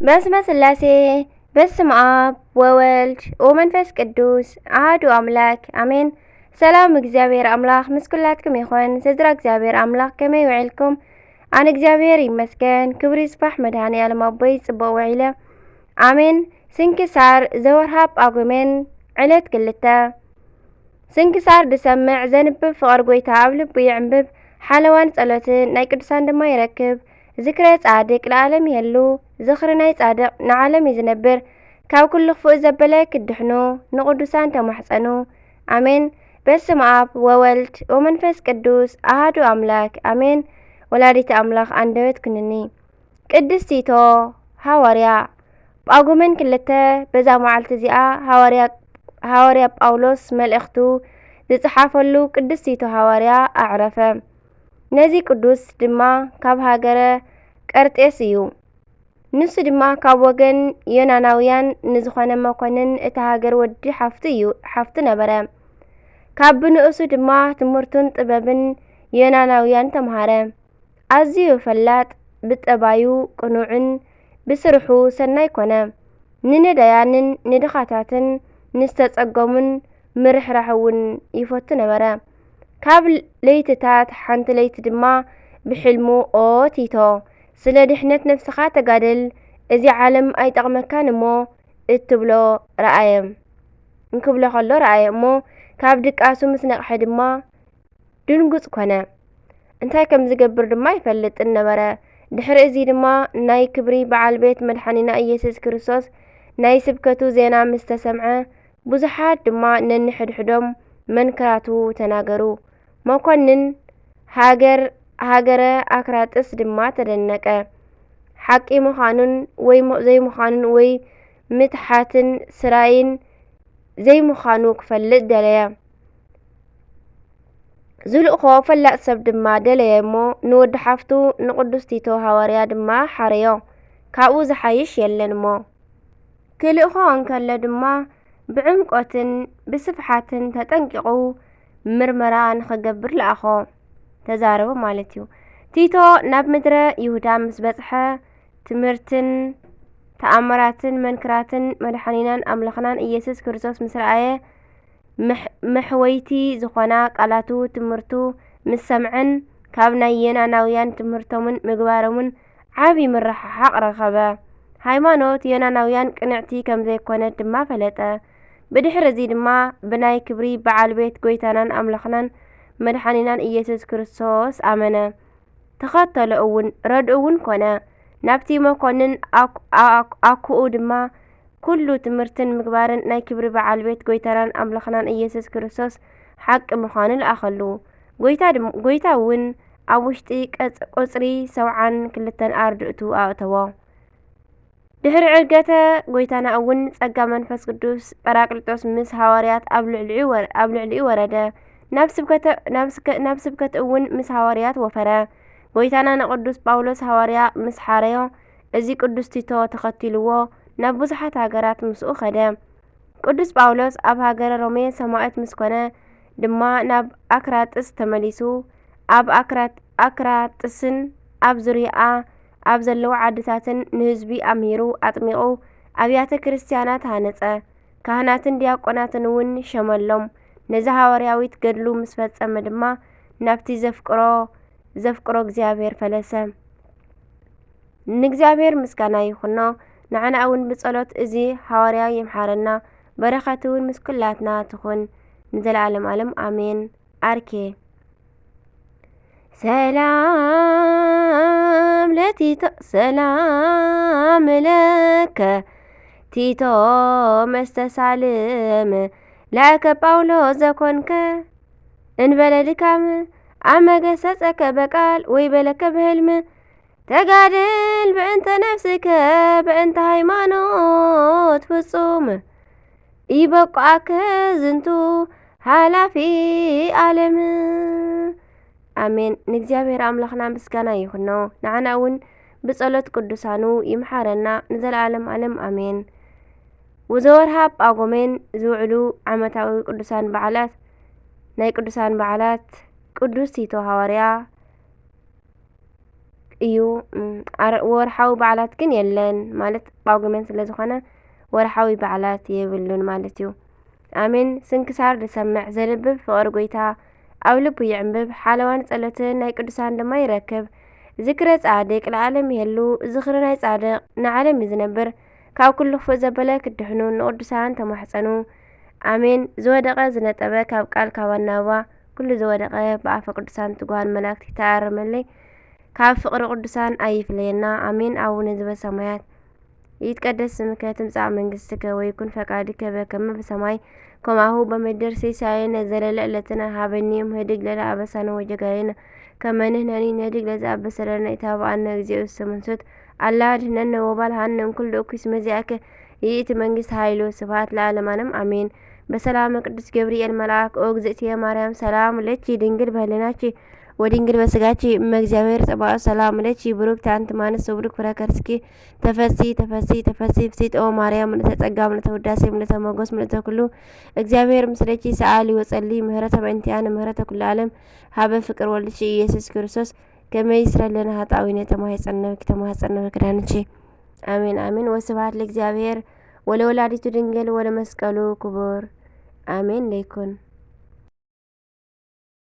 በስመ ስላሴ በስመ አብ ወወልድ ወመንፈስ ቅዱስ አሐዱ አምላክ አሜን። ሰላም እግዚአብሔር አምላክ ምስ ኩላትኩም ይኹን። ስድራ እግዚአብሔር አምላክ ከመይ ውዒልኩም? ኣነ እግዚአብሔር ይመስገን። ክብሪ ይስፋሕ መድኃኔዓለም ኣቦይ ጽቡቕ ውዒለ አሜን። ስንክሳር ዘወርሃ ጳጉሜን ዕለት 2 ስንክሳር ድሰምዕ ዘንብብ ፍቕር ጎይታ ኣብ ልቡ ይዕንብብ ሓለዋን ጸሎትን ናይ ቅዱሳን ድማ ይረክብ። ዝክረ ጻድቅ ለዓለም የሉ ዝኽሪ ናይ ጻድቕ ንዓለም ይዝነብር። ካብ ኩሉ ክፉእ ዘበለ ክድሕኑ ንቅዱሳን ተማሕፀኑ አሜን። በስመ አብ ወወልድ ወመንፈስ ቅዱስ አሐዱ አምላክ አሜን። ወላዲተ አምላክ አንደበት ክንኒ ቅድስት ቲቶ ሐዋርያ ጳጉሜን 2 በዛ መዓልቲ እዚኣ ሐዋርያ ጳውሎስ መልእኽቱ ዝጽሓፈሉ ቅድስት ቲቶ ሐዋርያ አዕረፈ። ነዚ ቅዱስ ድማ ካብ ሃገረ ቀርጤስ እዩ። ንሱ ድማ ካብ ወገን ዮናናውያን ንዝኾነ መኮንን እቲ ሃገር ወዲ ሓፍቲ ነበረ። ካብ ብንእሱ ድማ ትምህርቱን ጥበብን ዮናናውያን ተምሃረ። ኣዝዩ ፈላጥ ብጠባዩ ቅኑዕን ብስርሑ ሰናይ ኮነ። ንነዳያንን ንድኻታትን ንዝተጸገሙን ምርሕራሕ እውን ይፈቱ ነበረ። ካብ ለይትታት ሓንቲ ለይቲ ድማ ብሕልሙ ኦ ቲቶ ስለ ድሕነት ነፍስኻ ተጋድል እዚ ዓለም ኣይጠቕመካን እሞ እንክብሎ ከሎ ረአየ እሞ ካብ ድቃሱ ምስ ነቕሐ ድማ ድንጉጽ ኮነ። እንታይ ከም ዝገብር ድማ ይፈልጥን ነበረ። ድሕሪ እዚ ድማ ናይ ክብሪ በዓል ቤት መድኃኒና ኢየሱስ ክርስቶስ ናይ ስብከቱ ዜና ምስ ተሰምዐ ብዙሓት ድማ ነንሕድሕዶም መንከራቱ ተናገሩ። መኮንን ሃገረ አክራጥስ ድማ ተደነቀ። ሓቂ ምዃኑን ወይ ዘይምዃኑን ወይ ምትሓትን ስራይን ዘይምዃኑ ክፈልጥ ደለየ። ዝልእኾ ፈላጥ ሰብ ድማ ደለየ እሞ ንወዲ ሓፍቱ ንቅዱስ ቲቶ ሐዋርያ ድማ ሓረዮ። ካብኡ ዝሓይሽ የለን እሞ ክልእኾ እንከለ ድማ ብዕምቆትን ብስፍሓትን ተጠንቂቑ ምርመራ ንኽገብር ለኣኾ ተዛረቡ ማለት እዩ። ቲቶ ናብ ምድረ ይሁዳ ምስ በጽሐ ትምህርትን ተኣምራትን መንክራትን መድኃኒናን ኣምልኽናን ኢየሱስ ክርስቶስ ምስ ረአየ መሕወይቲ ዝኾና ቃላቱ ትምህርቱ ምስ ሰምዐን ካብ ናይ ዮናናውያን ትምህርቶምን ምግባሮምን ዓብዪ ምርሕሓቕ ረኸበ። ሃይማኖት ዮናናውያን ቅንዕቲ ከም ዘይኮነት ድማ ፈለጠ። ብድሕሪ እዚ ድማ ብናይ ክብሪ በዓል ቤት ጎይታናን ኣምልኽናን መድኃኒናን ኢየሱስ ክርስቶስ ኣመነ። ተኸተሎ እውን ረድኡ እውን ኮነ። ናብቲ መኮንን ኣኩኡ ድማ ኩሉ ትምህርትን ምግባርን ናይ ክብሪ በዓል ቤት ጎይታናን ኣምልኽናን ኢየሱስ ክርስቶስ ሓቂ ምዃኑ ለኣኸሉ። ጎይታ እውን ኣብ ውሽጢ ቈጽሪ 72 ኣርድእቱ ኣእተዎ። ድሕሪ ዕርገተ ጎይታና እውን ጸጋ መንፈስ ቅዱስ ጰራቅሊጦስ ምስ ሐዋርያት ኣብ ልዕሊኡ ወረደ። ናብ ስብከት እውን ምስ ሐዋርያት ወፈረ። ጎይታና ንቅዱስ ጳውሎስ ሐዋርያ ምስ ሓረዮ እዚ ቅዱስ ቲቶ ተኸቲልዎ ናብ ብዙሓት ሃገራት ምስኡ ኸደ። ቅዱስ ጳውሎስ ኣብ ሃገረ ሮሜ ሰማዕት ምስ ኮነ ድማ ናብ አክራጥስ ተመሊሱ ኣብ አክራጥስን ኣብ ዙርያኣ ኣብ ዘለዉ ዓድታትን ንህዝቢ ኣምሂሩ ኣጥሚቑ ኣብያተ ክርስቲያናት ሃነጸ። ካህናትን ዲያቆናትን እውን ሸመሎም። ነዚ ሐዋርያዊት ገድሉ ምስ ፈጸመ ድማ ናብቲ ዘፍቅሮ እግዚአብሔር ፈለሰ። ንእግዚአብሔር ምስጋና ይኹኖ። ንዓና እውን ብጸሎት እዚ ሐዋርያ ይምሓረና። በረኸቱ እውን ምስ ኩላትና ትኹን ንዘለዓለም ዓለም አሜን። አርኬ ሰላም ለከ ቲቶ መስተሳልም ላከ ጳውሎስ ዘኮንከ እንበለ ድካም ኣመገሰጸከ በቃል ወይ በለከ ብህልም ተጋድል ብእንተ ነፍስከ ብእንተ ሃይማኖት ፍጹም ይበቋከ ዝንቱ ሃላፊ ዓለም አሜን። ንእግዚአብሔር ኣምላኽና ምስጋና ይኹኖ። ንዓና እውን ብጸሎት ቅዱሳኑ ይምሓረና ንዘለዓለም ዓለም አሜን። ወዘወርሃ ጳጉሜን ዝውዕሉ ዓመታዊ ቅዱሳን በዓላት ናይ ቅዱሳን በዓላት ቅዱስ ቲቶ ሐዋርያ እዩ። ወርሓዊ በዓላት ግን የለን ማለት ጳጉሜን ስለ ዝኾነ ወርሓዊ በዓላት የብሉን ማለት እዩ። ኣሜን። ስንክሳር ዝሰምዕ ዘንብብ ፍቕሪ ጎይታ ኣብ ልቡ ይዕንብብ፣ ሓለዋን ጸሎትን ናይ ቅዱሳን ድማ ይረክብ። ዝክረ ጻድቅ ለዓለም ይህሉ፣ ዝኽሪ ናይ ጻድቕ ንዓለም እዩ ዝነብር። ካብ ኩሉ ክፉእ ዘበለ ክድሕኑ ንቅዱሳን ተማሕፀኑ። ኣሜን። ዝወደቐ ዝነጠበ ካብ ቃል ካብ ኣናባ ኩሉ ዝወደቐ ብኣፈ ቅዱሳን ትጉሃን መላእክቲ ተኣርመለይ ካብ ፍቕሪ ቅዱሳን ኣይፍለየና። ኣሜን። አቡነ ዘበሰማያት ይትቀደስ ስምከ ትምጻእ መንግሥትከ ወይኩን ፈቃድከ በከመ በሰማይ ከማሁ በምድር ሲሳየነ ዘለለ ዕለትነ ሀበኒ ምህድግ ለለ አበሳነ ወጀጋየነ ከመ ንሕነኒ ንህድግ ለዘአበሰ ለነ ኢታብአነ እግዚኦ ዘመንሱት አላ ድኅነነ ወባልሐነ እምኩሉ እኩይ መዚአከ ይእቲ መንግሥት ኃይሉ ስብሐት ለዓለማንም አሜን። በሰላም ቅዱስ ገብርኤል መልአክ ኦ እግዝእትየ ማርያም ሰላም ለኪ ድንግል በህሊናኪ ወድንግል በስጋኪ እመ እግዚአብሔር ጸባኦት ሰላም ለኪ ብሩክት አንቲ እምአንስት ወብሩክ ፍሬ ከርሥኪ ተፈሲ ተፈሲ ተፈሲ ፍሥሕት ኦ ማርያም ምልዕተ ጸጋ ምልዕተ ውዳሴ ምልዕተ ሞገስ ምልዕተ ኩሉ እግዚአብሔር ምስለኪ ሰአሊ ወጸልይ ምህረተ በእንቲአነ ምህረተ ኩሉ ዓለም ሀበ ፍቅር ወልድኪ ኢየሱስ ክርስቶስ ከመ ይስረይ ለነ ኃጣውኢነ ተማኅፀነ በክዳንኪ አሜን አሜን። ወስብሐት ለእግዚአብሔር ወለወላዲቱ ድንግል ወለመስቀሉ ክቡር አሜን። ለይኩን